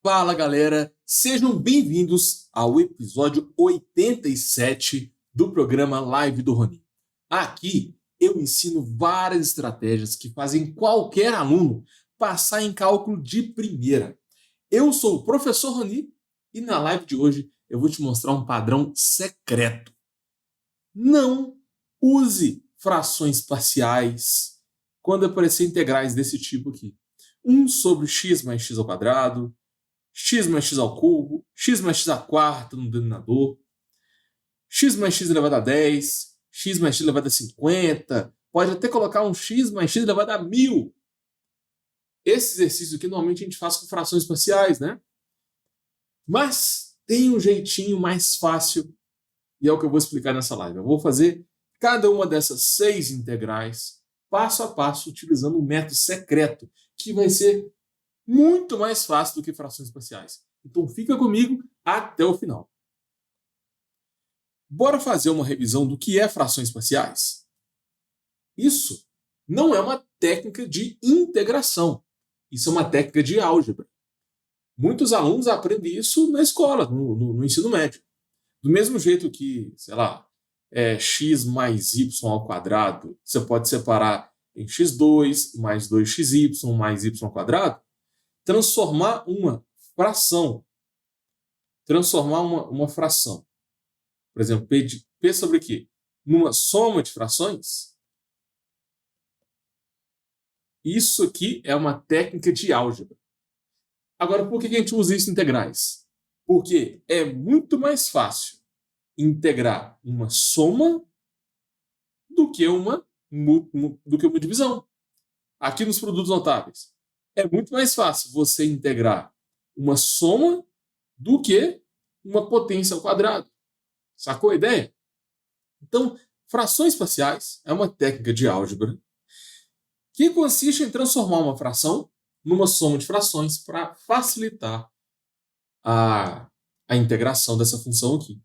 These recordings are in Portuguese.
Fala galera, sejam bem-vindos ao episódio 87 do programa Live do Rony. Aqui eu ensino várias estratégias que fazem qualquer aluno passar em cálculo de primeira. Eu sou o professor Rony e na live de hoje eu vou te mostrar um padrão secreto. Não use frações parciais quando aparecer integrais desse tipo aqui. 1 sobre x mais x ao quadrado, x mais x ao cubo, x mais x à quarta no denominador, x mais x elevado a 10, x mais x elevado a 50, pode até colocar um x mais x elevado a 1000. Esse exercício aqui normalmente a gente faz com frações parciais, né? Mas tem um jeitinho mais fácil e é o que eu vou explicar nessa live. Eu vou fazer cada uma dessas 6 integrais passo a passo utilizando um método secreto que vai ser muito mais fácil do que frações parciais. Então fica comigo até o final. Bora fazer uma revisão do que é frações parciais? Isso não é uma técnica de integração. Isso é uma técnica de álgebra. Muitos alunos aprendem isso na escola, no ensino médio. Do mesmo jeito que, sei lá, x mais y ao quadrado, você pode separar em x2 mais 2xy mais y ao quadrado, transformar uma fração. Por exemplo, P sobre Q. Numa soma de frações. Isso aqui é uma técnica de álgebra. Agora, por que a gente usa isso em integrais? Porque é muito mais fácil integrar uma soma do que uma divisão. Aqui nos produtos notáveis. É muito mais fácil você integrar uma soma do que uma potência ao quadrado. Sacou a ideia? Então, frações parciais é uma técnica de álgebra que consiste em transformar uma fração numa soma de frações para facilitar a integração dessa função aqui.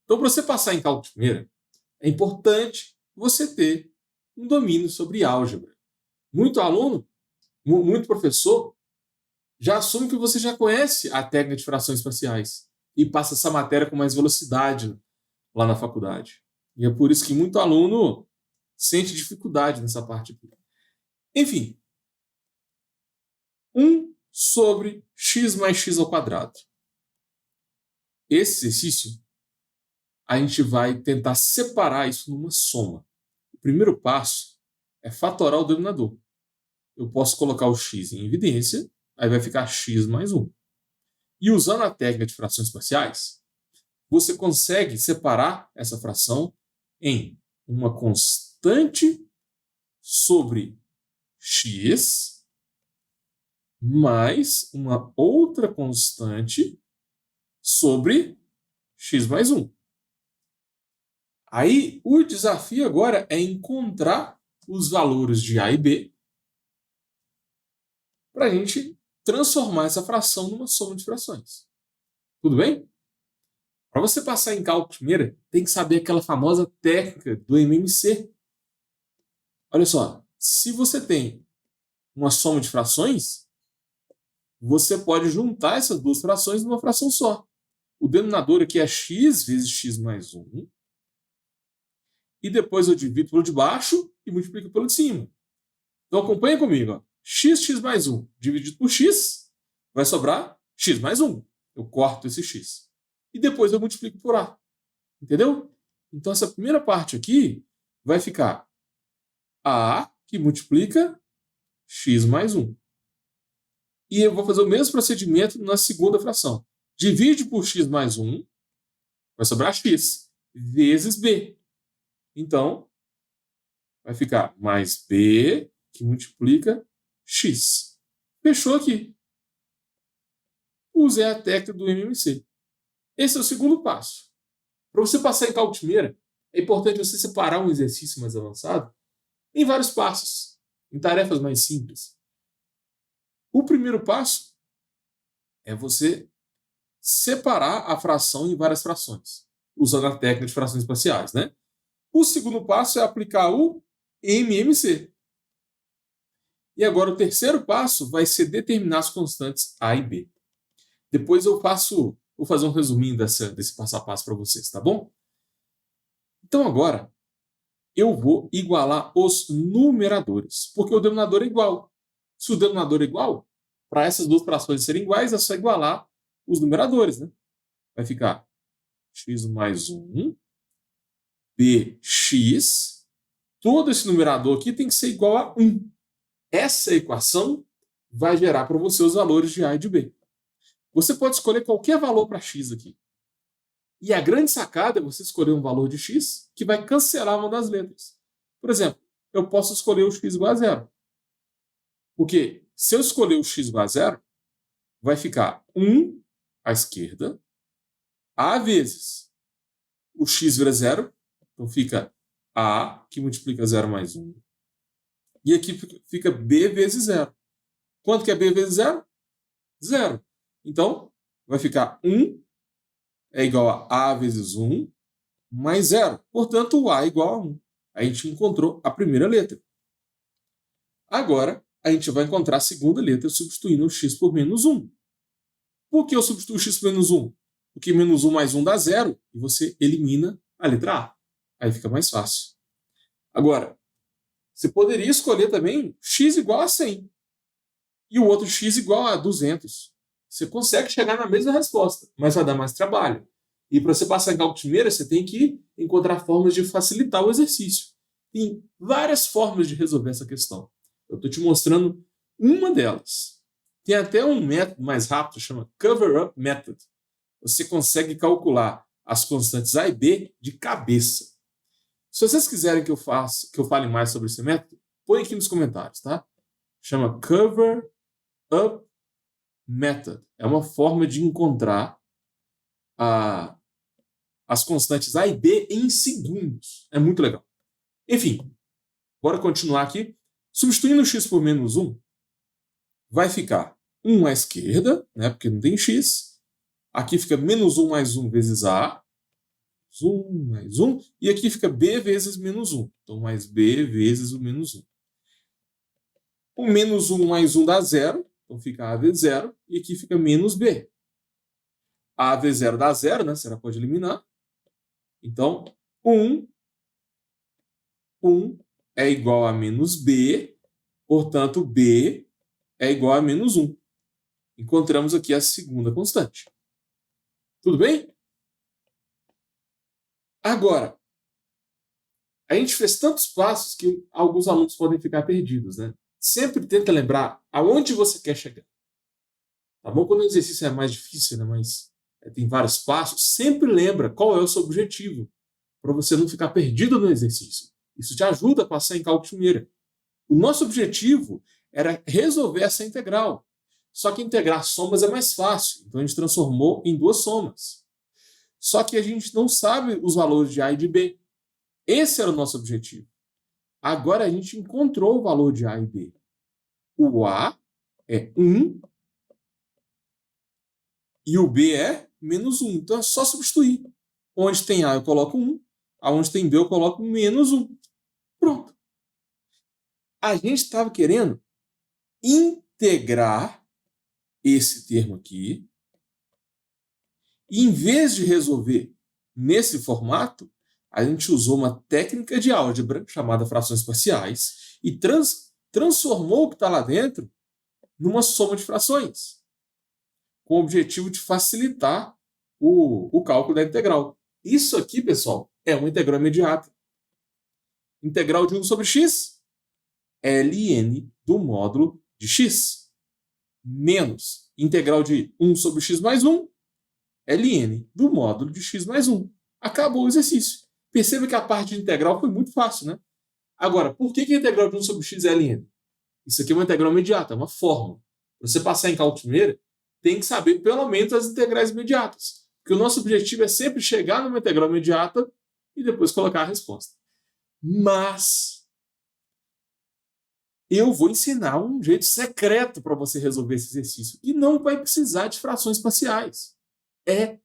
Então, para você passar em cálculo de primeira, é importante você ter um domínio sobre álgebra. Muito professor já assume que você já conhece a técnica de frações parciais e passa essa matéria com mais velocidade lá na faculdade. E é por isso que muito aluno sente dificuldade nessa parte aqui. Enfim, 1 sobre x mais x ao quadrado. Esse exercício, a gente vai tentar separar isso numa soma. O primeiro passo é fatorar o denominador. Eu posso colocar o x em evidência, aí vai ficar x mais 1. E usando a técnica de frações parciais, você consegue separar essa fração em uma constante sobre x mais uma outra constante sobre x mais 1. Aí o desafio agora é encontrar os valores de a e b para a gente transformar essa fração numa soma de frações. Tudo bem? Para você passar em cálculo de primeira, tem que saber aquela famosa técnica do MMC. Olha só, se você tem uma soma de frações, você pode juntar essas duas frações numa fração só. O denominador aqui é x vezes x mais 1. E depois eu divido pelo de baixo e multiplico pelo de cima. Então acompanha comigo. Ó. X mais 1 dividido por x vai sobrar x mais 1. Eu corto esse x. E depois eu multiplico por a. Entendeu? Então essa primeira parte aqui vai ficar a que multiplica x mais 1. E eu vou fazer o mesmo procedimento na segunda fração. Divide por x mais 1, vai sobrar x, vezes b. Então, vai ficar mais b, que multiplica x. Fechou aqui. Usei a técnica do MMC. Esse é o segundo passo. Para você passar em cálculo de primeira, é importante você separar um exercício mais avançado em vários passos, em tarefas mais simples. O primeiro passo é você separar a fração em várias frações, usando a técnica de frações parciais, né? O segundo passo é aplicar o MMC. E agora o terceiro passo vai ser determinar as constantes a e b. Depois vou fazer um resuminho desse passo a passo para vocês, tá bom? Então agora eu vou igualar os numeradores, porque o denominador é igual. Se o denominador é igual, para essas duas frações serem iguais, é só igualar os numeradores, né? Vai ficar x mais 1, bx, todo esse numerador aqui tem que ser igual a 1. Essa equação vai gerar para você os valores de a e de b. Você pode escolher qualquer valor para x aqui. E a grande sacada é você escolher um valor de x que vai cancelar uma das letras. Por exemplo, eu posso escolher o x igual a 0. Porque se eu escolher o x igual a 0, vai ficar 1 à esquerda, a vezes o x vira 0, então fica a, que multiplica 0 mais 1. E aqui fica b vezes 0. Quanto que é b vezes 0? 0. Então, vai ficar 1 é igual a vezes 1 mais 0. Portanto, o a é igual a 1. A gente encontrou a primeira letra. Agora, a gente vai encontrar a segunda letra substituindo o x por menos 1. Por que eu substituo o x por menos 1? Porque menos 1 mais 1 dá 0 e você elimina a letra A. Aí fica mais fácil. Agora, você poderia escolher também x igual a 100 e o outro x igual a 200. Você consegue chegar na mesma resposta, mas vai dar mais trabalho. E para você passar em cálculo de primeira, você tem que encontrar formas de facilitar o exercício. Tem várias formas de resolver essa questão. Eu estou te mostrando uma delas. Tem até um método mais rápido, chama Cover-Up Method. Você consegue calcular as constantes A e B de cabeça. Se vocês quiserem que eu fale mais sobre esse método, põe aqui nos comentários, tá? Chama Cover-Up Method. É uma forma de encontrar as constantes A e B em segundos. É muito legal. Enfim, bora continuar aqui. Substituindo o x por menos 1, vai ficar 1 à esquerda, né, porque não tem x. Aqui fica menos 1 mais 1 vezes a. 1 mais 1. E aqui fica b vezes menos 1. Então, mais b vezes o menos 1. O menos 1 mais 1 dá 0. Então, fica a vezes 0. E aqui fica menos b. A vezes 0 dá 0, né? Você já pode eliminar. Então, 1 é igual a menos b. Portanto, b é igual a menos 1. Encontramos aqui a segunda constante. Tudo bem? Agora, a gente fez tantos passos que alguns alunos podem ficar perdidos, né? Sempre tenta lembrar aonde você quer chegar. Tá bom? Quando o exercício é mais difícil, né? Mas tem vários passos, sempre lembra qual é o seu objetivo, para você não ficar perdido no exercício. Isso te ajuda a passar em cálculo de primeira. O nosso objetivo era resolver essa integral. Só que integrar somas é mais fácil, então a gente transformou em duas somas. Só que a gente não sabe os valores de A e de B. Esse era o nosso objetivo. Agora a gente encontrou o valor de A e B. O A é 1 e o B é menos 1. Então é só substituir. Onde tem A eu coloco 1, aonde tem B eu coloco menos 1. Pronto. A gente estava querendo integrar esse termo aqui. E em vez de resolver nesse formato, a gente usou uma técnica de álgebra chamada frações parciais e transformou o que está lá dentro numa soma de frações, com o objetivo de facilitar o cálculo da integral. Isso aqui, pessoal, é uma integral imediata. Integral de 1 sobre x, ln do módulo de x, menos integral de 1 sobre x mais 1, ln do módulo de x mais 1. Acabou o exercício. Perceba que a parte de integral foi muito fácil, né? Agora, por que a integral de 1 sobre x é ln? Isso aqui é uma integral imediata, é uma fórmula. Para você passar em cálculo de primeira, tem que saber pelo menos as integrais imediatas. Porque o nosso objetivo é sempre chegar numa integral imediata e depois colocar a resposta. Mas eu vou ensinar um jeito secreto para você resolver esse exercício. E não vai precisar de frações parciais. É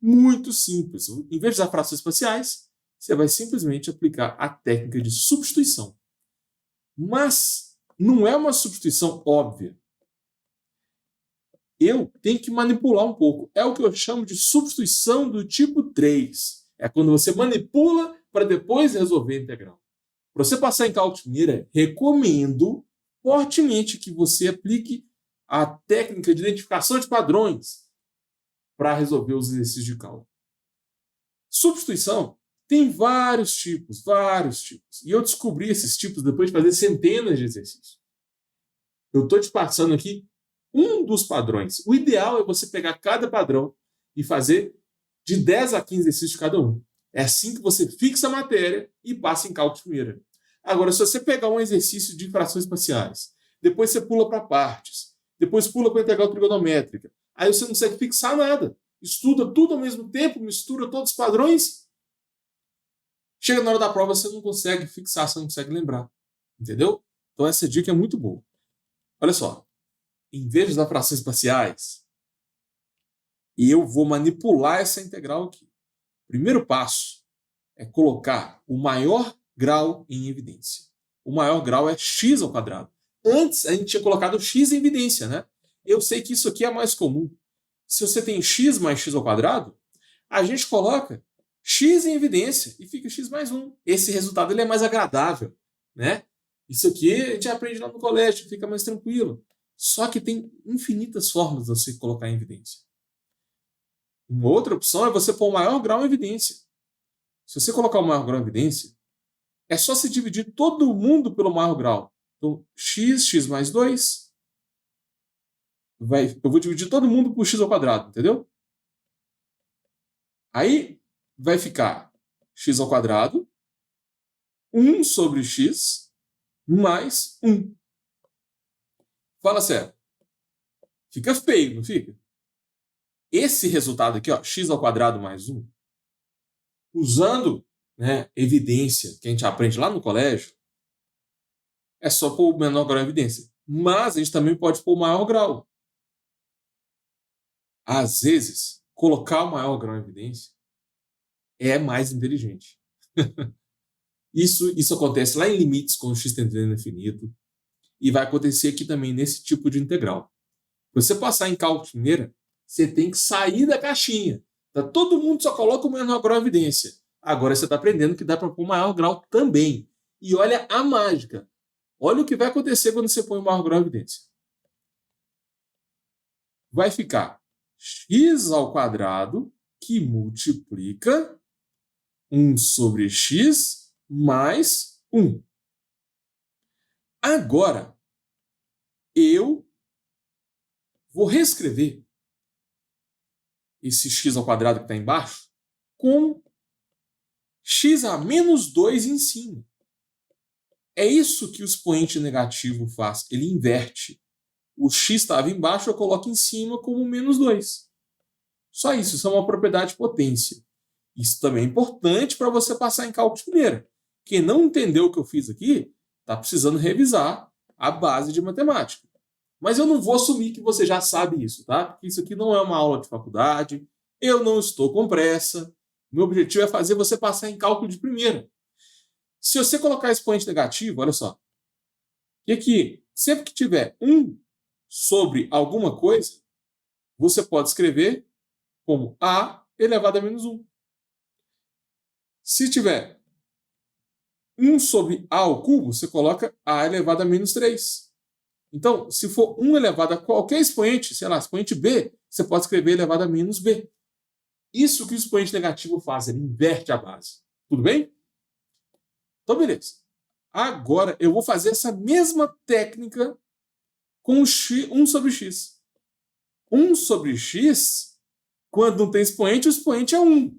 muito simples. Em vez de usar frações parciais, você vai simplesmente aplicar a técnica de substituição. Mas não é uma substituição óbvia. eu tenho que manipular um pouco. É o que eu chamo de substituição do tipo 3. É quando você manipula para depois resolver a integral. Para você passar em cálculo de primeira, recomendo fortemente que você aplique a técnica de identificação de padrões para resolver os exercícios de cálculo. Substituição tem vários tipos. E eu descobri esses tipos depois de fazer centenas de exercícios. Eu estou te passando aqui um dos padrões. O ideal é você pegar cada padrão e fazer de 10 a 15 exercícios de cada um. É assim que você fixa a matéria e passa em cálculo de primeira. Agora, se você pegar um exercício de frações parciais, depois você pula para partes, depois pula para a integral trigonométrica, aí você não consegue fixar nada. Estuda tudo ao mesmo tempo, mistura todos os padrões. Chega na hora da prova, você não consegue fixar, você não consegue lembrar. Entendeu? Então essa dica é muito boa. Olha só. Em vez de usar frações parciais, eu vou manipular essa integral aqui. Primeiro passo é colocar o maior grau em evidência. O maior grau é x ao quadrado. Antes, a gente tinha colocado x em evidência, né? Eu sei que isso aqui é mais comum. Se você tem x mais x ao quadrado, a gente coloca x em evidência e fica x mais 1. Esse resultado ele é mais agradável, né? Isso aqui a gente aprende lá no colégio, fica mais tranquilo. Só que tem infinitas formas de você colocar em evidência. Uma outra opção é você pôr o maior grau em evidência. Se você colocar o maior grau em evidência, é só se dividir todo mundo pelo maior grau. Então, x mais 2, eu vou dividir todo mundo por x ao quadrado, entendeu? Aí vai ficar x ao quadrado, 1 sobre x, mais 1. Fala sério. Fica feio, não fica? Esse resultado aqui, ó, x ao quadrado mais 1, usando, né, evidência que a gente aprende lá no colégio, é só pôr o menor grau em evidência. Mas a gente também pode pôr o maior grau. Às vezes, colocar o maior grau em evidência é mais inteligente. Isso acontece lá em limites com o x tendendo a infinito. E vai acontecer aqui também nesse tipo de integral. Para você passar em cálculo de primeira, você tem que sair da caixinha. Todo mundo só coloca o menor grau em evidência. Agora você está aprendendo que dá para pôr o maior grau também. E olha a mágica. Olha o que vai acontecer quando você põe o maior grau em evidência. Vai ficar x ao quadrado que multiplica 1 sobre x mais 1. Agora, eu vou reescrever esse x ao quadrado que está embaixo com x a menos 2 em cima. É isso que o expoente negativo faz. Ele inverte. O x estava embaixo, eu coloco em cima como menos 2. Só isso. Isso é uma propriedade de potência. Isso também é importante para você passar em cálculo de primeira. Quem não entendeu o que eu fiz aqui, está precisando revisar a base de matemática. Mas eu não vou assumir que você já sabe isso, tá? Porque isso aqui não é uma aula de faculdade. Eu não estou com pressa. Meu objetivo é fazer você passar em cálculo de primeira. Se você colocar expoente negativo, olha só. E aqui, sempre que tiver 1 sobre alguma coisa, você pode escrever como a elevado a menos 1. Se tiver 1 sobre a ao cubo, você coloca a elevado a menos 3. Então, se for 1 elevado a qualquer expoente, sei lá, expoente b, você pode escrever elevado a menos b. Isso que o expoente negativo faz, ele inverte a base. Tudo bem? Então, beleza. Agora, eu vou fazer essa mesma técnica com 1 sobre x. 1 sobre x, quando não tem expoente, o expoente é 1.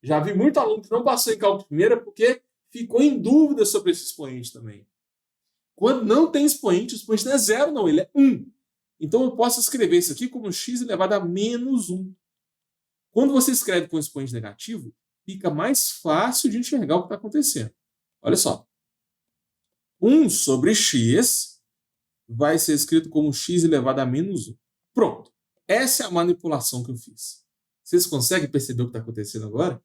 Já vi muito aluno que não passou em cálculo de primeira porque ficou em dúvida sobre esse expoente também. Quando não tem expoente, o expoente não é 0, não, ele é 1. Então eu posso escrever isso aqui como x elevado a menos 1. Quando você escreve com expoente negativo, fica mais fácil de enxergar o que está acontecendo. Olha só. 1 sobre x vai ser escrito como x elevado a menos 1. Pronto. Essa é a manipulação que eu fiz. Vocês conseguem perceber o que está acontecendo agora?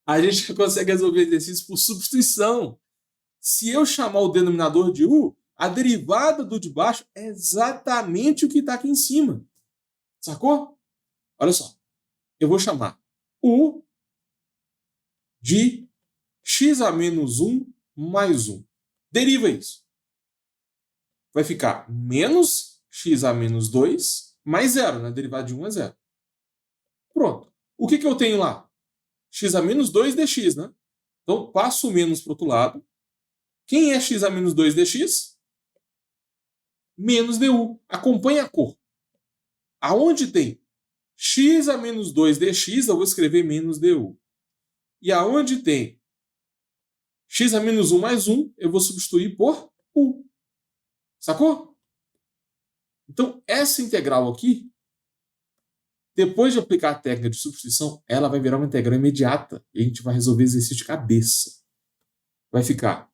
A gente consegue resolver exercícios por substituição. Se eu chamar o denominador de u, A derivada do de baixo é exatamente o que está aqui em cima. Sacou? Olha só. Eu vou chamar U de x a menos 1 mais 1. Deriva isso. Vai ficar menos x a menos 2 mais 0, né? Derivada de 1 é 0. Pronto. O que eu tenho lá? X a menos 2 dx, né? Então, passo o menos para o outro lado. Quem é x a menos 2 dx? Menos du. Acompanhe a cor. Aonde tem x a menos 2 dx, eu vou escrever menos du. E aonde tem x a menos 1 mais 1, eu vou substituir por u. Sacou? Então, essa integral aqui, depois de aplicar a técnica de substituição, ela vai virar uma integral imediata. E a gente vai resolver exercício de cabeça. Vai ficar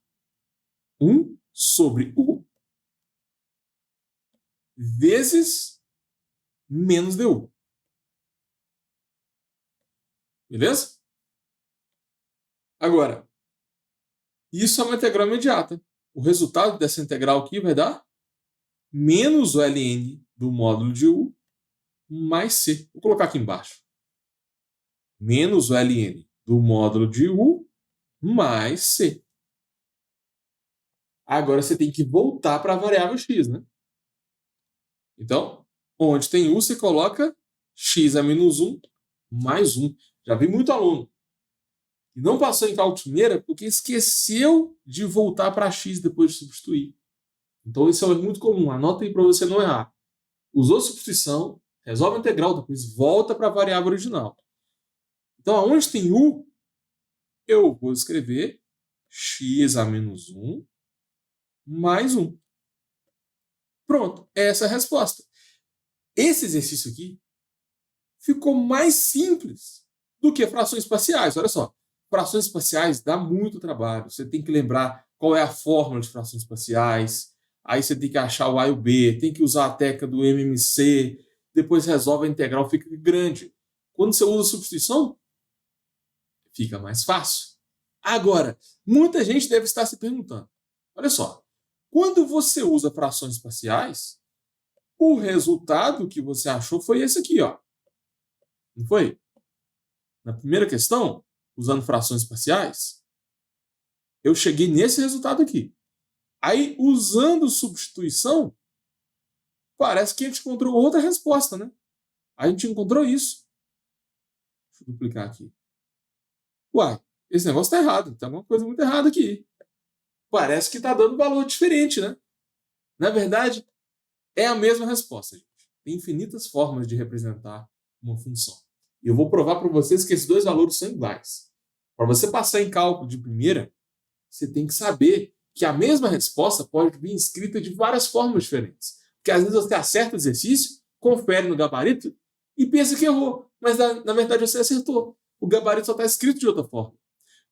1 sobre u vezes menos du. Beleza? Agora, isso é uma integral imediata. O resultado dessa integral aqui vai dar menos o ln do módulo de u mais c. Vou colocar aqui embaixo. Menos o ln do módulo de u mais c. Agora você tem que voltar para a variável x, né? Então, onde tem u, você coloca x a menos 1 mais 1. Já vi muito aluno que não passou em cálculo primeira porque esqueceu de voltar para x depois de substituir. Então, isso é muito comum. Anota aí para você não errar. Usou substituição, resolve a integral, depois volta para a variável original. Então, aonde tem u, eu vou escrever x a menos 1 mais 1. Pronto, essa é a resposta. Esse exercício aqui ficou mais simples do que frações parciais. Olha só, frações parciais dá muito trabalho. Você tem que lembrar qual é a fórmula de frações parciais. Aí você tem que achar o A e o B, tem que usar a técnica do MMC, depois resolve a integral, fica grande. Quando você usa substituição, fica mais fácil. Agora, muita gente deve estar se perguntando, olha só, quando você usa frações parciais, o resultado que você achou foi esse aqui, ó. Não foi? Na primeira questão, usando frações parciais, eu cheguei nesse resultado aqui. Aí, usando substituição, parece que a gente encontrou outra resposta, né? A gente encontrou isso. Deixa eu duplicar aqui. Uai, esse negócio está errado. Tem alguma coisa muito errada aqui. Parece que está dando valor diferente, né? Na verdade, é a mesma resposta, gente. Tem infinitas formas de representar uma função. E eu vou provar para vocês que esses dois valores são iguais. Para você passar em cálculo de primeira, você tem que saber que a mesma resposta pode vir escrita de várias formas diferentes. Porque às vezes você acerta o exercício, confere no gabarito e pensa que errou. Mas na verdade você acertou. O gabarito só está escrito de outra forma.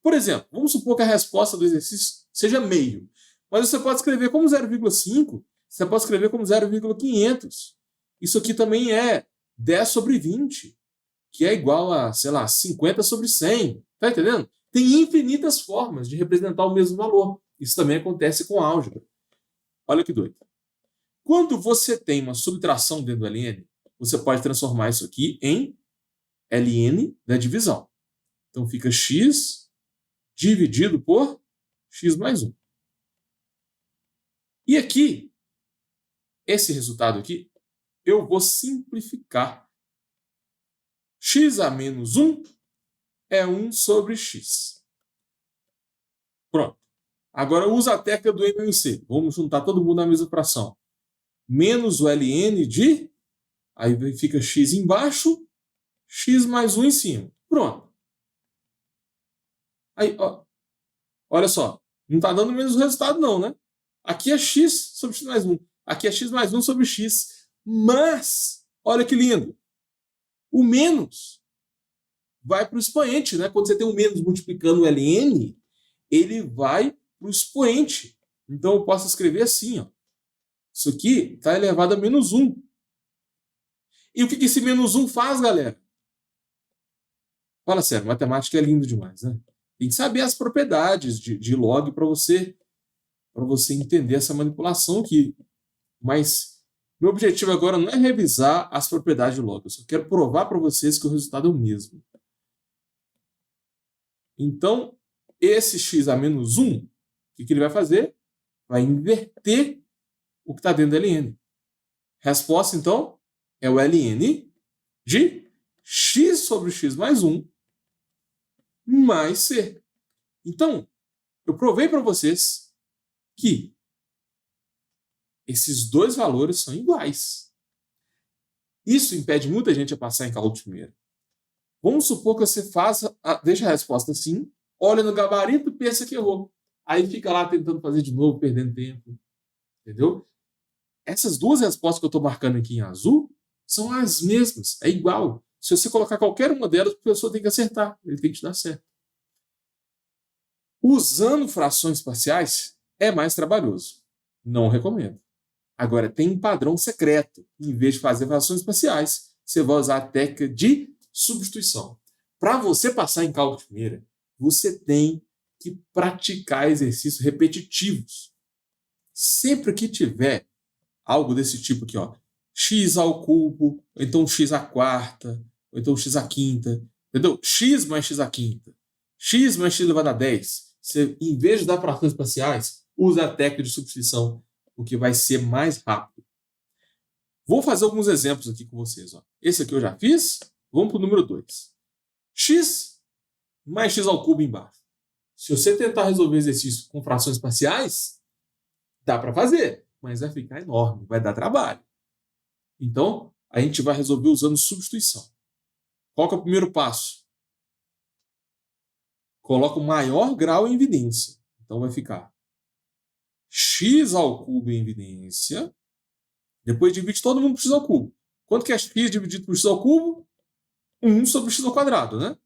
Por exemplo, vamos supor que a resposta do exercício seja meio. Mas você pode escrever como 0,5, você pode escrever como 0,500. Isso aqui também é 10 sobre 20, que é igual a, sei lá, 50 sobre 100. Tá entendendo? Tem infinitas formas de representar o mesmo valor. Isso também acontece com álgebra. Olha que doido. Quando você tem uma subtração dentro do ln, você pode transformar isso aqui em ln da divisão. Então fica x dividido por x mais 1. E aqui, esse resultado aqui, eu vou simplificar. X a menos 1 é 1 sobre x. Pronto. Agora usa a técnica do MMC. Vamos juntar todo mundo na mesma fração. Menos o ln de... Aí fica x embaixo, x mais 1 em cima. Pronto. Aí, ó, olha só. Não está dando o mesmo resultado não, né? Aqui é x sobre x mais 1. Aqui é x mais 1 sobre x. Mas, olha que lindo. O menos vai para o expoente, né? Quando você tem um menos multiplicando o ln, ele vai para o expoente. Então eu posso escrever assim, ó. Isso aqui está elevado a menos 1. E o que esse menos 1 faz, galera? Fala sério, matemática é lindo demais, né? Tem que saber as propriedades de log para você para você entender essa manipulação aqui. Mas meu objetivo agora não é revisar as propriedades de log. Eu só quero provar para vocês que o resultado é o mesmo. Então, esse x a menos 1, o que ele vai fazer? Vai inverter o que está dentro do ln. Resposta, então, é o ln de x sobre x mais 1 mais c. Então, eu provei para vocês que esses dois valores são iguais. Isso impede muita gente a passar em cálculo de primeira. Vamos supor que você deixa a resposta assim, olha no gabarito e pensa que errou. Aí fica lá tentando fazer de novo, perdendo tempo. Entendeu? Essas duas respostas que eu estou marcando aqui em azul são as mesmas, é igual. Se você colocar qualquer uma delas, o professor tem que acertar, ele tem que te dar certo. Usando frações parciais é mais trabalhoso. Não recomendo. Agora, tem um padrão secreto. Em vez de fazer frações parciais, você vai usar a técnica de substituição. Para você passar em cálculo de primeira, você tem que praticar exercícios repetitivos. Sempre que tiver algo desse tipo aqui, ó, x ao cubo, ou então x à quarta, ou então x à quinta, entendeu? X mais x à quinta, x mais x elevado a 10. Você, em vez de dar frações parciais, usa a técnica de substituição, o que vai ser mais rápido. Vou fazer alguns exemplos aqui com vocês. Ó. Esse aqui eu já fiz. Vamos para o número 2. X mais x ao cubo embaixo. Se você tentar resolver exercício com frações parciais, dá para fazer, mas vai ficar enorme, vai dar trabalho. Então, a gente vai resolver usando substituição. Qual que é o primeiro passo? Coloca o maior grau em evidência. Então, vai ficar x ao cubo em evidência. Depois divide todo mundo por x ao cubo. Quanto que é x dividido por x ao cubo? 1 sobre x ao quadrado, né?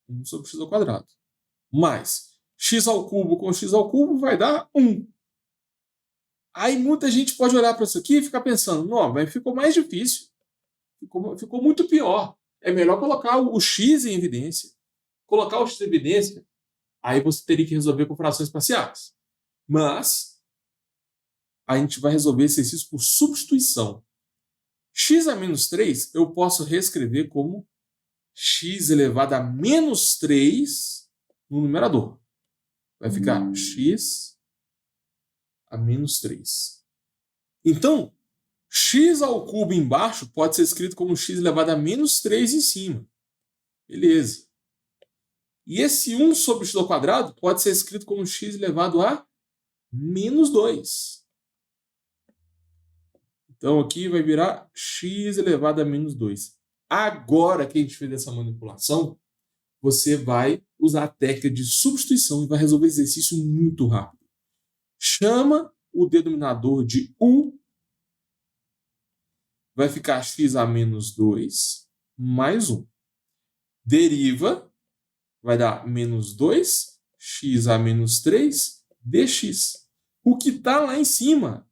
1 sobre x ao quadrado. Mais x ao cubo com x ao cubo vai dar 1. Aí muita gente pode olhar para isso aqui e ficar pensando, não, mas ficou mais difícil. Ficou muito pior. É melhor colocar o x em evidência. Colocar o x em evidência, aí você teria que resolver com frações parciais. Mas a gente vai resolver esse exercício por substituição. X a menos 3 eu posso reescrever como x elevado a menos 3 no numerador. Vai ficar x a menos 3. Então, x ao cubo embaixo pode ser escrito como x elevado a menos 3 em cima. Beleza. E esse 1 sobre x ao quadrado pode ser escrito como x elevado a menos 2. Então, aqui vai virar x elevado a menos 2. Agora que a gente fez essa manipulação, você vai usar a técnica de substituição e vai resolver exercício muito rápido. Chama o denominador de u, vai ficar x a menos 2 mais 1. Deriva, vai dar menos 2, x a menos 3, dx. O que está lá em cima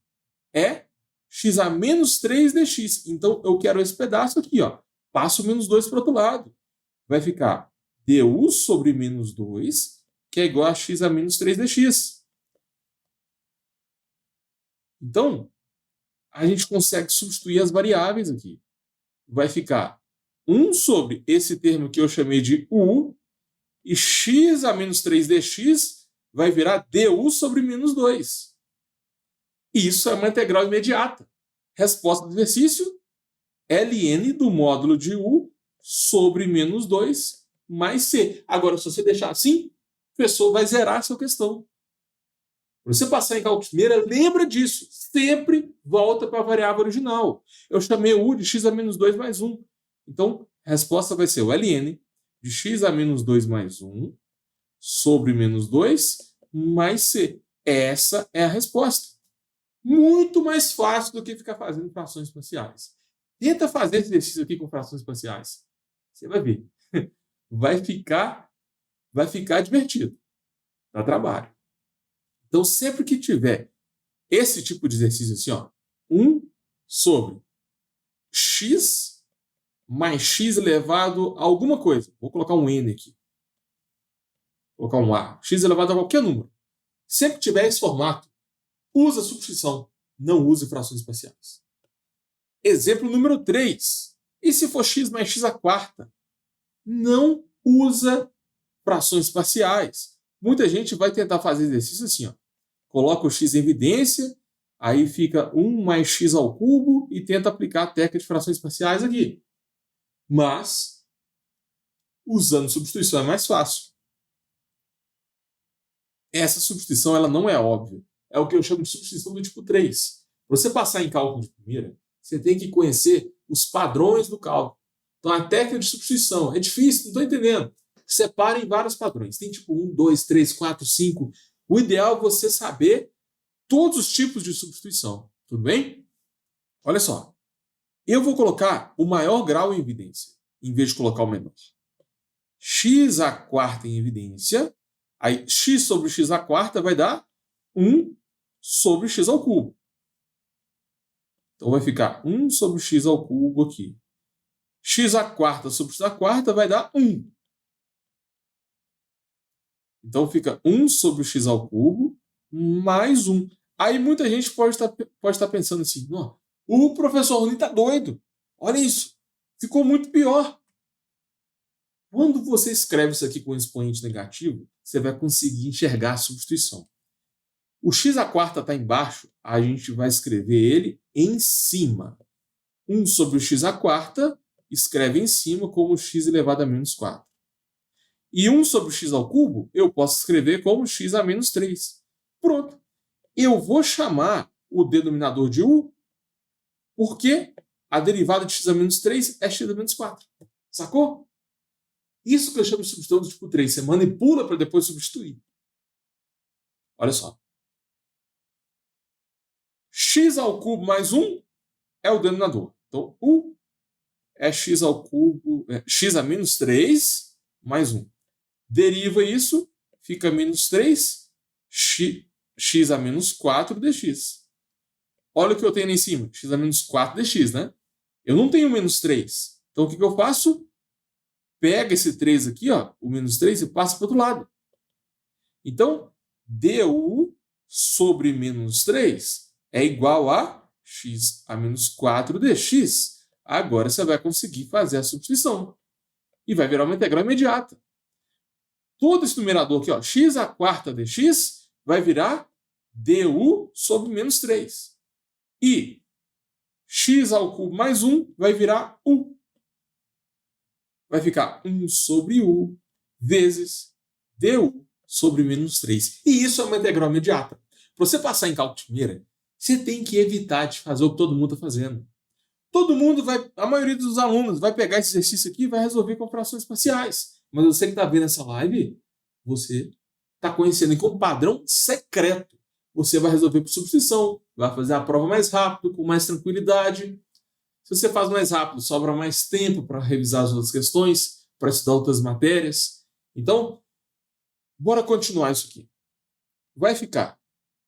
é x a menos 3 dx. Então, eu quero esse pedaço aqui, ó. Passo o menos 2 para o outro lado. Vai ficar du sobre menos 2, que é igual a x a menos 3 dx. Então, a gente consegue substituir as variáveis aqui. Vai ficar 1 sobre esse termo que eu chamei de u, e x a menos 3 dx vai virar du sobre menos 2. Isso é uma integral imediata. Resposta do exercício, ln do módulo de u sobre menos 2 mais c. Agora, se você deixar assim, o professor vai zerar a sua questão. Para você passar em cálculo de primeira, lembra disso. Sempre volta para a variável original. Eu chamei u de x a menos 2 mais 1. Então, a resposta vai ser o ln de x a menos 2 mais 1 sobre menos 2 mais c. Essa é a resposta. Muito mais fácil do que ficar fazendo frações parciais. Tenta fazer esse exercício aqui com frações parciais. Você vai ver. Vai ficar divertido. Dá trabalho. Então, sempre que tiver esse tipo de exercício assim, ó, 1 sobre x mais x elevado a alguma coisa. Vou colocar um n aqui. Vou colocar um a. X elevado a qualquer número. Sempre que tiver esse formato, usa substituição, não use frações parciais. Exemplo número 3. E se for x mais x à quarta? Não usa frações parciais. Muita gente vai tentar fazer exercício assim, ó. Coloca o x em evidência, aí fica 1 mais x ao cubo e tenta aplicar a técnica de frações parciais aqui. Mas, usando substituição é mais fácil. Essa substituição ela não é óbvia. É o que eu chamo de substituição do tipo 3. Para você passar em cálculo de primeira, você tem que conhecer os padrões do cálculo. Então, a técnica de substituição é difícil, não estou entendendo. Separa em vários padrões. Tem tipo 1, 2, 3, 4, 5. O ideal é você saber todos os tipos de substituição. Tudo bem? Olha só. Eu vou colocar o maior grau em evidência, em vez de colocar o menor. X à quarta em evidência. Aí, x sobre x à quarta vai dar 1 sobre x ao cubo. Então, vai ficar 1 sobre x ao cubo aqui. X à quarta sobre x à quarta vai dar 1. Então, fica 1 sobre x ao cubo mais 1. Aí, muita gente pode estar pensando assim, o professor Rony está doido. Olha isso. Ficou muito pior. Quando você escreve isso aqui com expoente negativo, você vai conseguir enxergar a substituição. O x à quarta está embaixo, a gente vai escrever ele em cima. 1 sobre o x à quarta, escreve em cima como x elevado a menos 4. E 1 sobre o x ao cubo, eu posso escrever como x a menos 3. Pronto. Eu vou chamar o denominador de u, porque a derivada de x a menos 3 é x a menos 4. Sacou? Isso que eu chamo de substituição do tipo 3. Você manipula para depois substituir. Olha só. X ao cubo mais 1 é o denominador. Então, u é x ao cubo, x a menos 3 mais 1. Deriva isso, fica menos 3, x a menos 4 dx. Olha o que eu tenho ali em cima, x a menos 4 dx, né? Eu não tenho menos 3. Então, o que eu faço? Pega esse 3 aqui, ó, o menos 3, e passa para o outro lado. Então, du sobre menos 3 é igual a x a menos 4 dx. Agora você vai conseguir fazer a substituição. E vai virar uma integral imediata. Todo esse numerador aqui, ó, x à quarta dx, vai virar du sobre menos 3. E x ao cubo mais 1 vai virar u. Vai ficar 1 sobre u vezes du sobre menos 3. E isso é uma integral imediata. Para você passar em cálculo de primeira, você tem que evitar de fazer o que todo mundo está fazendo. Todo mundo vai, a maioria dos alunos vai pegar esse exercício aqui e vai resolver com frações parciais. Mas você que está vendo essa live, você está conhecendo como padrão secreto. Você vai resolver por substituição, vai fazer a prova mais rápido, com mais tranquilidade. Se você faz mais rápido, sobra mais tempo para revisar as outras questões, para estudar outras matérias. Então, bora continuar isso aqui. Vai ficar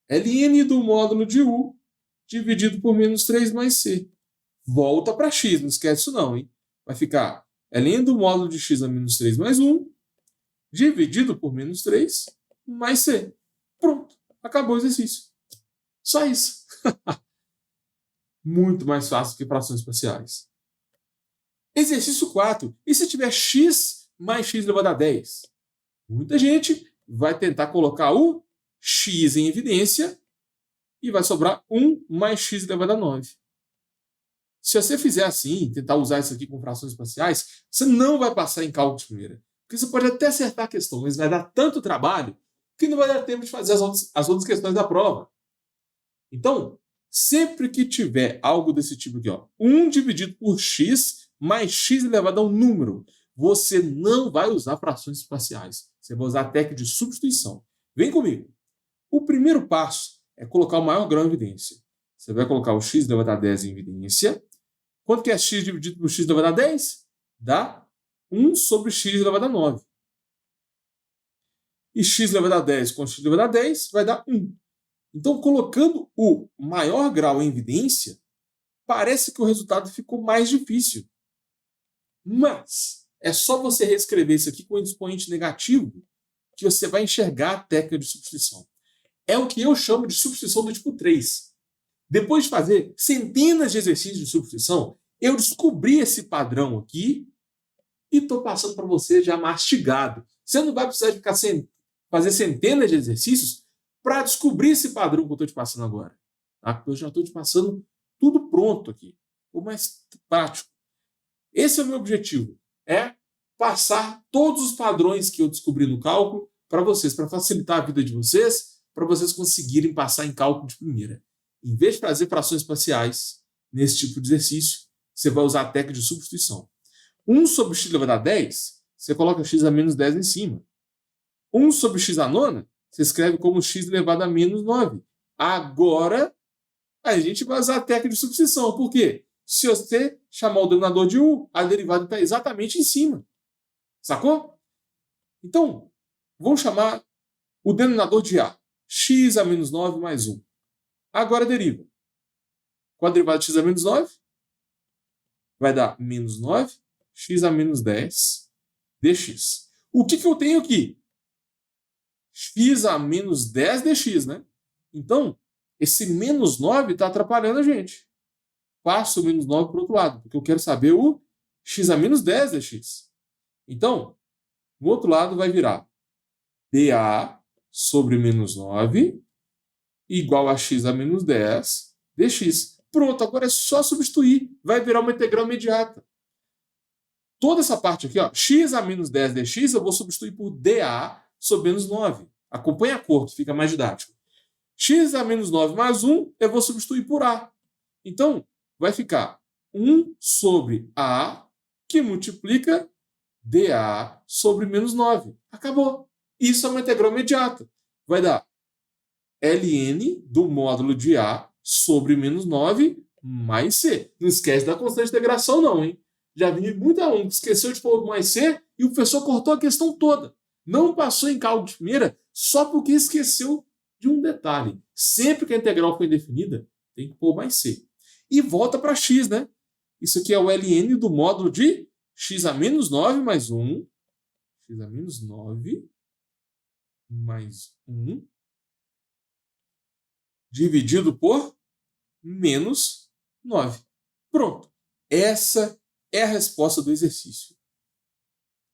ln do módulo de u dividido por menos 3 mais c. Volta para x, não esquece isso não, hein? Vai ficar ln do módulo de x a menos 3 mais 1 dividido por menos 3 mais c. Pronto, acabou o exercício. Só isso. Muito mais fácil que frações parciais. Exercício 4. E se tiver x mais x elevado a 10? Muita gente vai tentar colocar o x em evidência e vai sobrar 1 mais x elevado a 9. Se você fizer assim, tentar usar isso aqui com frações parciais, você não vai passar em cálculo de primeira. Porque você pode até acertar a questão, mas vai dar tanto trabalho que não vai dar tempo de fazer as outras questões da prova. Então, sempre que tiver algo desse tipo aqui, ó, 1 dividido por x mais x elevado a um número, você não vai usar frações parciais. Você vai usar a técnica de substituição. Vem comigo. O primeiro passo é colocar o maior grau em evidência. Você vai colocar o x elevado a 10 em evidência. Quanto que é x dividido por x elevado a 10? Dá 1 sobre x elevado a 9. E x elevado a 10 com x elevado a 10 vai dar 1. Então, colocando o maior grau em evidência, parece que o resultado ficou mais difícil. Mas é só você reescrever isso aqui com expoente negativo que você vai enxergar a técnica de substituição. é o que eu chamo de substituição do tipo 3. Depois de fazer centenas de exercícios de substituição, eu descobri esse padrão aqui e estou passando para você já mastigado. Você não vai precisar ficar fazer centenas de exercícios para descobrir esse padrão que eu estou te passando agora. Tá? Eu já estou te passando tudo pronto aqui. O mais prático. Esse é o meu objetivo. É passar todos os padrões que eu descobri no cálculo para vocês, para facilitar a vida de vocês, para vocês conseguirem passar em cálculo de primeira. Em vez de fazer frações parciais nesse tipo de exercício, você vai usar a técnica de substituição. 1 sobre x elevado a 10, você coloca x a menos 10 em cima. 1 sobre x a nona, você escreve como x elevado a menos 9. Agora, a gente vai usar a técnica de substituição. Por quê? Se você chamar o denominador de u, a derivada está exatamente em cima. Sacou? Então, vamos chamar o denominador de a. X a menos 9 mais 1. Agora deriva. Com a derivada de x a menos 9, vai dar menos 9, x a menos 10, dx. O que eu tenho aqui? X a menos 10 dx, né? Então, esse menos 9 está atrapalhando a gente. Passo o menos 9 para o outro lado, porque eu quero saber o x a menos 10 dx. Então, no outro lado vai virar dA sobre menos 9 igual a x a menos 10 dx. Pronto, agora é só substituir. Vai virar uma integral imediata. Toda essa parte aqui, ó, x a menos 10 dx, eu vou substituir por dA sobre menos 9. Acompanha a cor, que fica mais didático. X a menos 9 mais 1, eu vou substituir por A. Então, vai ficar 1 sobre A, que multiplica dA sobre menos 9. Acabou. Isso é uma integral imediata. Vai dar ln do módulo de A sobre menos 9 mais C. Não esquece da constante de integração não, hein? Já vi muito aluno que esqueceu de pôr mais C e o professor cortou a questão toda. Não passou em cálculo de primeira só porque esqueceu de um detalhe. Sempre que a integral for indefinida, tem que pôr mais C. E volta para x, né? Isso aqui é o ln do módulo de x a menos 9 mais 1. X a menos 9 mais 1 dividido por menos 9. Pronto. Essa é a resposta do exercício.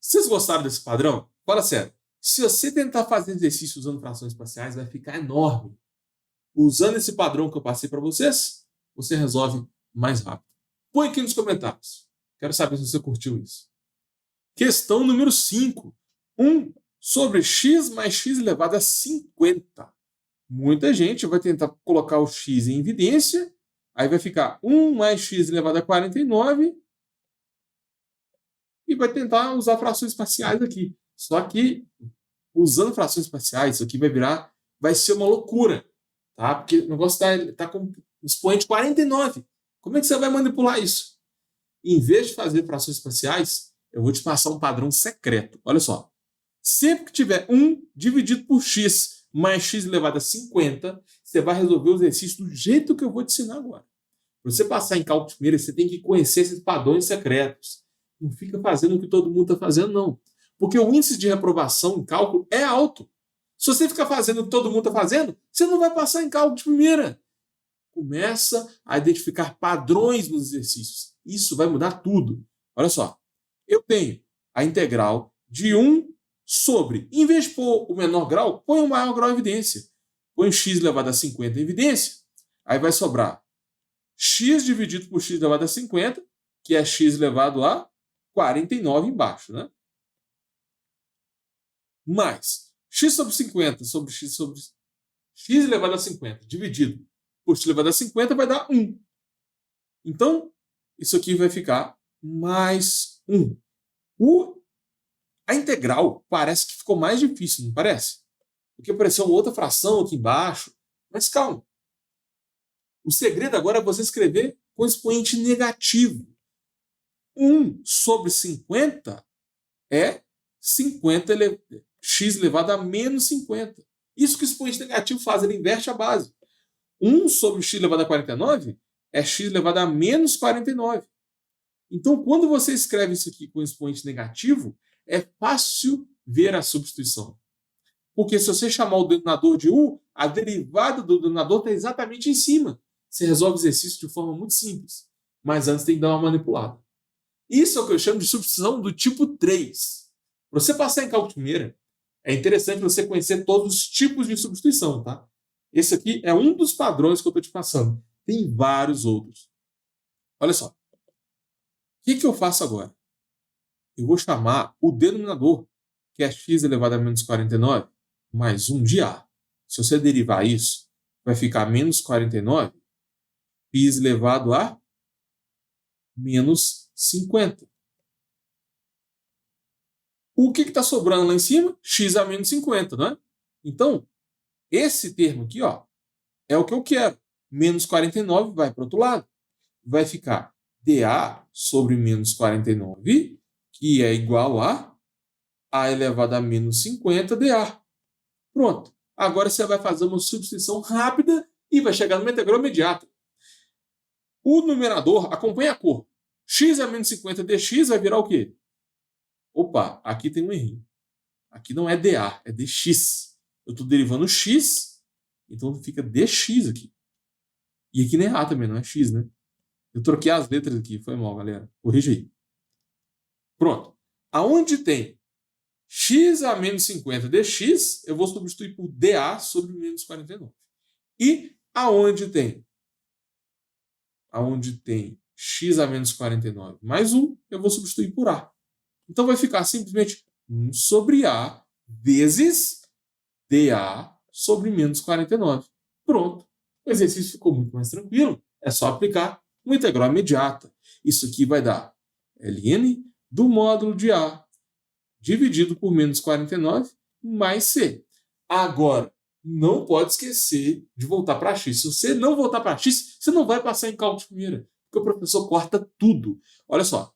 Vocês gostaram desse padrão? Fala sério. Se você tentar fazer exercício usando frações parciais, vai ficar enorme. Usando esse padrão que eu passei para vocês, você resolve mais rápido. Põe aqui nos comentários. Quero saber se você curtiu isso. Questão número 5. 1 sobre x mais x elevado a 50. Muita gente vai tentar colocar o x em evidência. Aí vai ficar 1 mais x elevado a 49. E vai tentar usar frações parciais aqui. Só que, usando frações parciais, isso aqui vai ser uma loucura. Tá? Porque o negócio está com expoente 49. Como é que você vai manipular isso? Em vez de fazer frações parciais, eu vou te passar um padrão secreto. Olha só. Sempre que tiver 1 dividido por x mais x elevado a 50, você vai resolver o exercício do jeito que eu vou te ensinar agora. Para você passar em cálculo de primeira, você tem que conhecer esses padrões secretos. Não fica fazendo o que todo mundo está fazendo, não. Porque o índice de reprovação em cálculo é alto. Se você ficar fazendo o que todo mundo está fazendo, você não vai passar em cálculo de primeira. Começa a identificar padrões nos exercícios. Isso vai mudar tudo. Olha só. Eu tenho a integral de 1 sobre, em vez de pôr o menor grau, põe o maior grau em evidência. Põe x elevado a 50 em evidência. Aí vai sobrar x dividido por x elevado a 50, que é x elevado a 49 embaixo, né? Mais x sobre 50 sobre x elevado a 50 dividido por x elevado a 50 vai dar 1. Então, isso aqui vai ficar mais 1. A integral parece que ficou mais difícil, não parece? Porque apareceu uma outra fração aqui embaixo. Mas calma. O segredo agora é você escrever com expoente negativo. 1 sobre 50 é 50 x elevado a menos 50. Isso que o expoente negativo faz, ele inverte a base. 1 sobre x elevado a 49 é x elevado a menos 49. Então, quando você escreve isso aqui com expoente negativo, é fácil ver a substituição. Porque se você chamar o denominador de u, a derivada do denominador está exatamente em cima. Você resolve o exercício de forma muito simples. Mas antes tem que dar uma manipulada. Isso é o que eu chamo de substituição do tipo 3. Para você passar em cálculo de primeira, é interessante você conhecer todos os tipos de substituição, tá? Esse aqui é um dos padrões que eu estou te passando. Tem vários outros. Olha só. O que eu faço agora? Eu vou chamar o denominador, que é x elevado a menos 49, mais 1 de a. Se você derivar isso, vai ficar menos 49, x elevado a menos 50. O que está sobrando lá em cima? X a menos 50, não é? Então, esse termo aqui, ó, é o que eu quero. Menos 49 vai para o outro lado. Vai ficar dA sobre menos 49, que é igual a elevado a menos 50 dA. Pronto. Agora você vai fazer uma substituição rápida e vai chegar numa integral imediata. O numerador acompanha a cor. X a menos 50 dx vai virar o quê? Opa, aqui tem um errinho. Aqui não é dA, é dx. Eu estou derivando x, então fica dx aqui. E aqui nem é a também, não é x, né? Eu troquei as letras aqui, foi mal, galera. Corrija aí. Pronto. Aonde tem x a menos 50 dx, eu vou substituir por dA sobre menos 49. E aonde tem x a menos 49 mais 1, eu vou substituir por a. Então vai ficar simplesmente 1 sobre a vezes dA sobre menos 49. Pronto. O exercício ficou muito mais tranquilo. É só aplicar uma integral imediata. Isso aqui vai dar ln do módulo de a dividido por menos 49 mais c. Agora, não pode esquecer de voltar para x. Se você não voltar para x, você não vai passar em cálculo de primeira, porque o professor corta tudo. Olha só.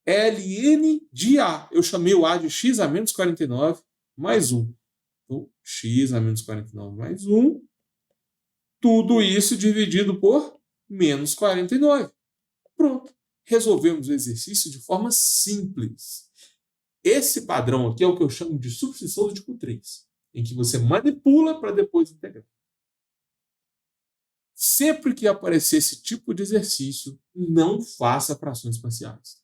ln de a. Eu chamei o a de x a menos 49 mais 1. Então, x a menos 49 mais 1. Tudo isso dividido por menos 49. Pronto. Resolvemos o exercício de forma simples. Esse padrão aqui é o que eu chamo de substituição do tipo 3, em que você manipula para depois integrar. Sempre que aparecer esse tipo de exercício, não faça frações parciais.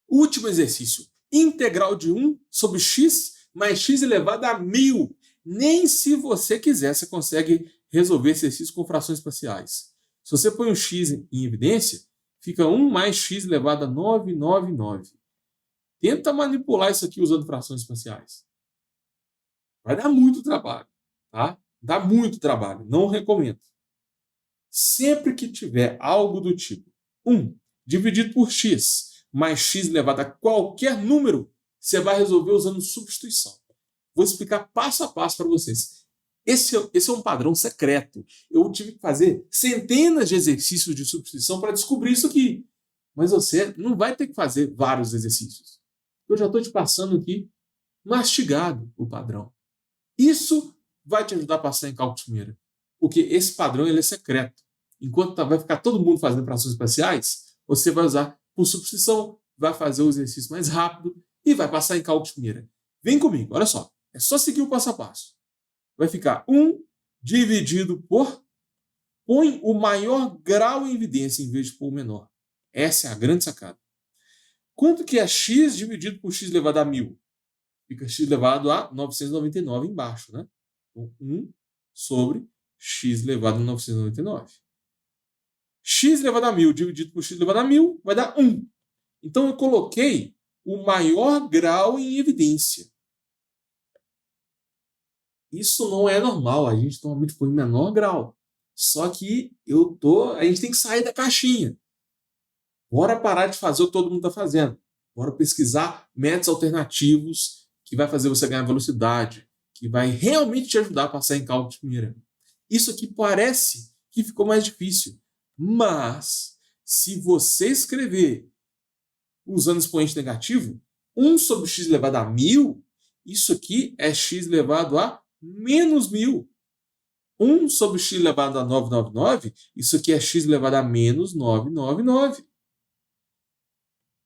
Último exercício. Integral de 1 sobre x mais x elevado a 1000. Nem se você quiser, você consegue resolver esse exercício com frações parciais. Se você põe um x em evidência, fica 1 mais x elevado a 999. Tenta manipular isso aqui usando frações parciais. Vai dar muito trabalho, tá? Dá muito trabalho, não recomendo. Sempre que tiver algo do tipo 1 dividido por x mais x elevado a qualquer número, você vai resolver usando substituição. Vou explicar passo a passo para vocês. Esse é um padrão secreto. Eu tive que fazer centenas de exercícios de substituição para descobrir isso aqui. Mas você não vai ter que fazer vários exercícios. Eu já estou te passando aqui mastigado o padrão. Isso vai te ajudar a passar em cálculo de primeira. Porque esse padrão ele é secreto. Enquanto vai ficar todo mundo fazendo frações parciais, você vai usar por substituição, vai fazer o exercício mais rápido e vai passar em cálculo de primeira. Vem comigo, olha só. É só seguir o passo a passo. Vai ficar 1 dividido por... Põe o maior grau em evidência em vez de pôr o menor. Essa é a grande sacada. Quanto que é x dividido por x elevado a 1000? Fica x elevado a 999 embaixo, né? Então, 1 sobre x elevado a 999. X elevado a 1000 dividido por x elevado a 1000 vai dar 1. Então, eu coloquei o maior grau em evidência. Isso não é normal. A gente normalmente põe menor grau. Só que a gente tem que sair da caixinha. Bora parar de fazer o que todo mundo está fazendo. Bora pesquisar métodos alternativos que vai fazer você ganhar velocidade, que vai realmente te ajudar a passar em cálculo de primeira. Isso aqui parece que ficou mais difícil. Mas, se você escrever usando expoente negativo, 1 sobre x elevado a 1000, isso aqui é x elevado a menos 1000. 1 sobre x elevado a 999, isso aqui é x elevado a menos 999.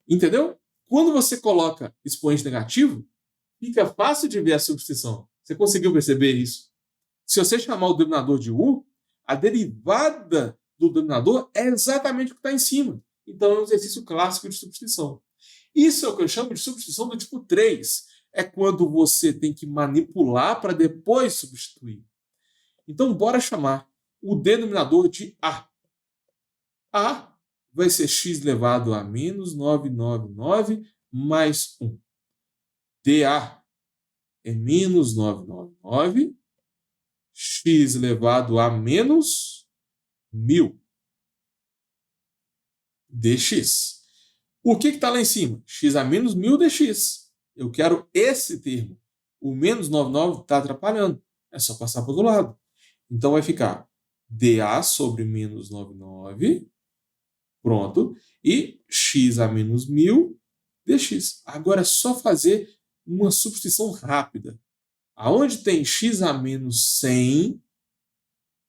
Entendeu? Quando você coloca expoente negativo, fica fácil de ver a substituição. Você conseguiu perceber isso? Se você chamar o denominador de u, a derivada do denominador é exatamente o que está em cima. Então é um exercício clássico de substituição. Isso é o que eu chamo de substituição do tipo 3. É quando você tem que manipular para depois substituir. Então, bora chamar o denominador de a. A vai ser x elevado a menos 999 mais 1. dA é menos 999, x elevado a menos 1000 dx. O que está lá em cima? X a menos 1000 dx. Eu quero esse termo. O menos 99 está atrapalhando. É só passar para o outro lado. Então vai ficar dA sobre menos 99. Pronto. E x a menos 1000 dx. Agora é só fazer uma substituição rápida. Aonde tem x a menos 100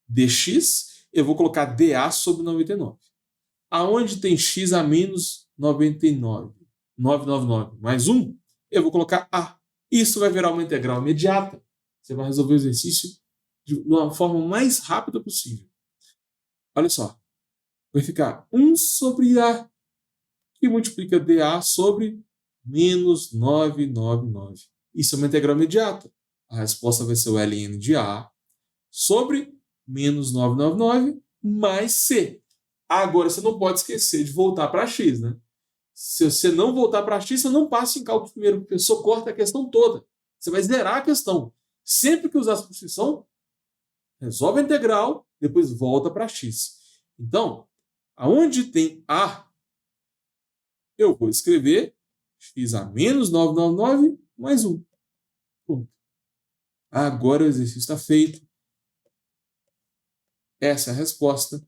dx, eu vou colocar dA sobre 99. Aonde tem x a menos 999 mais 1, eu vou colocar a. Isso vai virar uma integral imediata. Você vai resolver o exercício de uma forma mais rápida possível. Olha só. Vai ficar 1 sobre a, que multiplica dA sobre menos 999. Isso é uma integral imediata. A resposta vai ser o ln de A sobre menos 999 mais C. Agora, você não pode esquecer de voltar para x, né? Se você não voltar para x, você não passa em cálculo primeiro, porque só corta a questão toda. Você vai zerar a questão. Sempre que usar a substituição, resolve a integral, depois volta para x. Então, aonde tem A, eu vou escrever x a menos 999 mais 1. Pronto. Agora o exercício está feito. Essa é a resposta.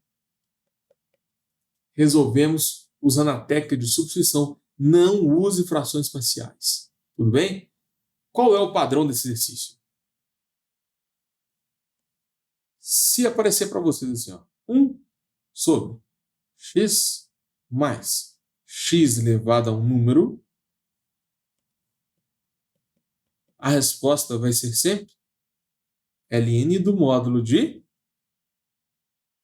Resolvemos usando a técnica de substituição. Não use frações parciais. Tudo bem? Qual é o padrão desse exercício? Se aparecer para vocês assim, ó, 1 sobre x mais x elevado a um número, a resposta vai ser sempre ln do módulo de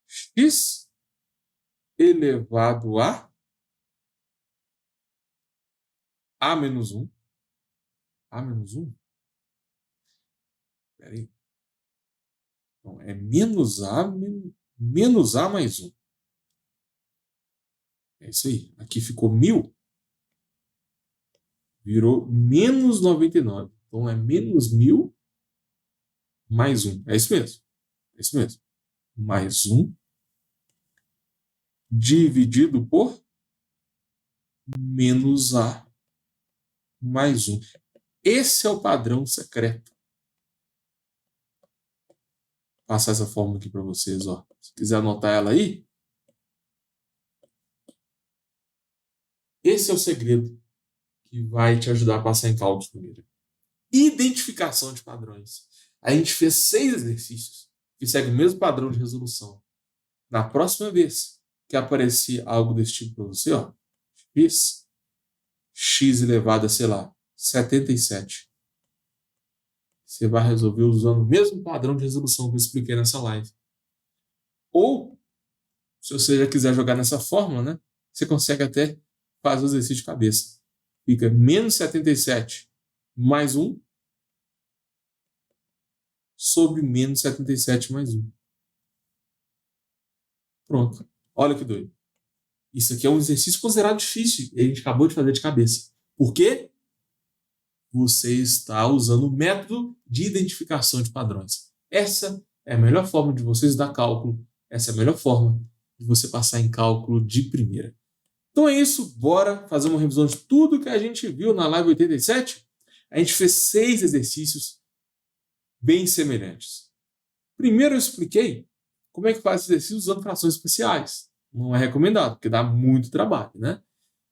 x elevado a menos 1. A menos 1? Espera aí. Então, é menos a mais 1. É isso aí. Aqui ficou 1000. Virou menos 99. Então, é menos 1000 mais 1. É isso mesmo. É isso mesmo. Mais 1 dividido por menos a mais 1. Esse é o padrão secreto. Vou passar essa fórmula aqui para vocês. Ó. Se quiser anotar ela aí. Esse é o segredo que vai te ajudar a passar em cálculo primeiro. Identificação de padrões. A gente fez 6 exercícios que seguem o mesmo padrão de resolução. Na próxima vez que aparecer algo desse tipo para você, ó, x elevado a, sei lá, 77. Você vai resolver usando o mesmo padrão de resolução que eu expliquei nessa live. Ou, se você já quiser jogar nessa fórmula, né, você consegue até fazer o exercício de cabeça. Fica menos 77 mais 1 sobre menos 77 mais 1. Pronto. Olha que doido. Isso aqui é um exercício considerado difícil e a gente acabou de fazer de cabeça. Por quê? Você está usando o método de identificação de padrões. Essa é a melhor forma de você estudar cálculo. Essa é a melhor forma de você passar em cálculo de primeira. Então é isso. Bora fazer uma revisão de tudo que a gente viu na live 87? A gente fez 6 exercícios bem semelhantes. Primeiro eu expliquei como é que faz esse exercício usando frações especiais. Não é recomendado, porque dá muito trabalho, né?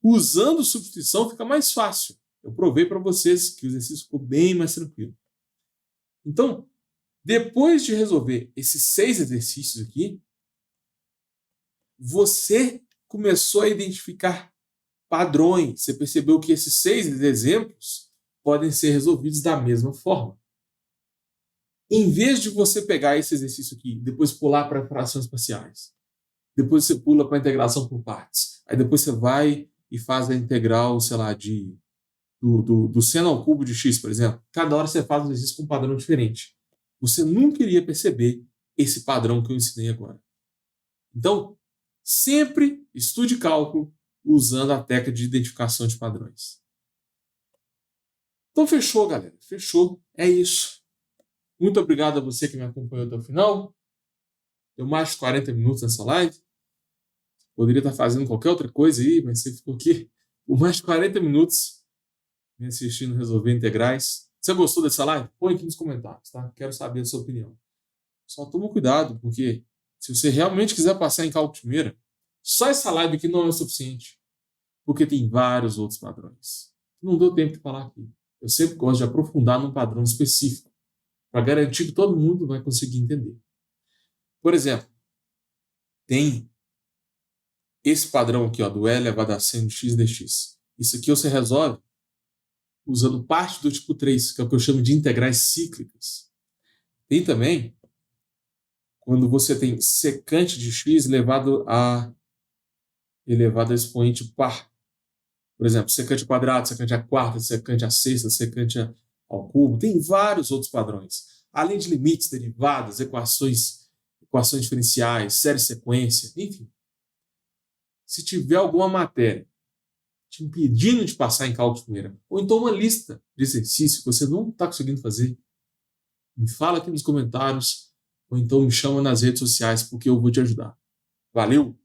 Usando substituição fica mais fácil. Eu provei para vocês que o exercício ficou bem mais tranquilo. Então, depois de resolver esses 6 exercícios aqui, você começou a identificar padrões. Você percebeu que esses 6 exemplos podem ser resolvidos da mesma forma. Em vez de você pegar esse exercício aqui, depois pular para frações parciais, depois você pula para a integração por partes, aí depois você vai e faz a integral, sei lá, do seno ao cubo de x, por exemplo. Cada hora você faz um exercício com um padrão diferente. Você nunca iria perceber esse padrão que eu ensinei agora. Então, sempre estude cálculo usando a técnica de identificação de padrões. Então, fechou, galera. Fechou. É isso. Muito obrigado a você que me acompanhou até o final. Deu mais de 40 minutos nessa live. Poderia estar fazendo qualquer outra coisa aí, mas você ficou aqui por mais de 40 minutos me assistindo resolver integrais. Você gostou dessa live? Põe aqui nos comentários, tá? Quero saber a sua opinião. Só toma cuidado, porque se você realmente quiser passar em cálculo de primeira, só essa live aqui não é o suficiente, porque tem vários outros padrões. Não deu tempo de falar aqui. Eu sempre gosto de aprofundar num padrão específico, para garantir que todo mundo vai conseguir entender. Por exemplo, tem esse padrão aqui, ó, do E elevado a seno de x dx. Isso aqui você resolve usando parte do tipo 3, que é o que eu chamo de integrais cíclicas. Tem também quando você tem secante de x elevado a expoente par. Por exemplo, secante ao quadrado, secante à quarta, secante à sexta, secante ao cubo. Tem vários outros padrões. Além de limites, derivadas, equações diferenciais, série sequência, enfim. Se tiver alguma matéria te impedindo de passar em cálculo de primeira, ou então uma lista de exercícios que você não está conseguindo fazer, me fala aqui nos comentários, ou então me chama nas redes sociais, porque eu vou te ajudar. Valeu!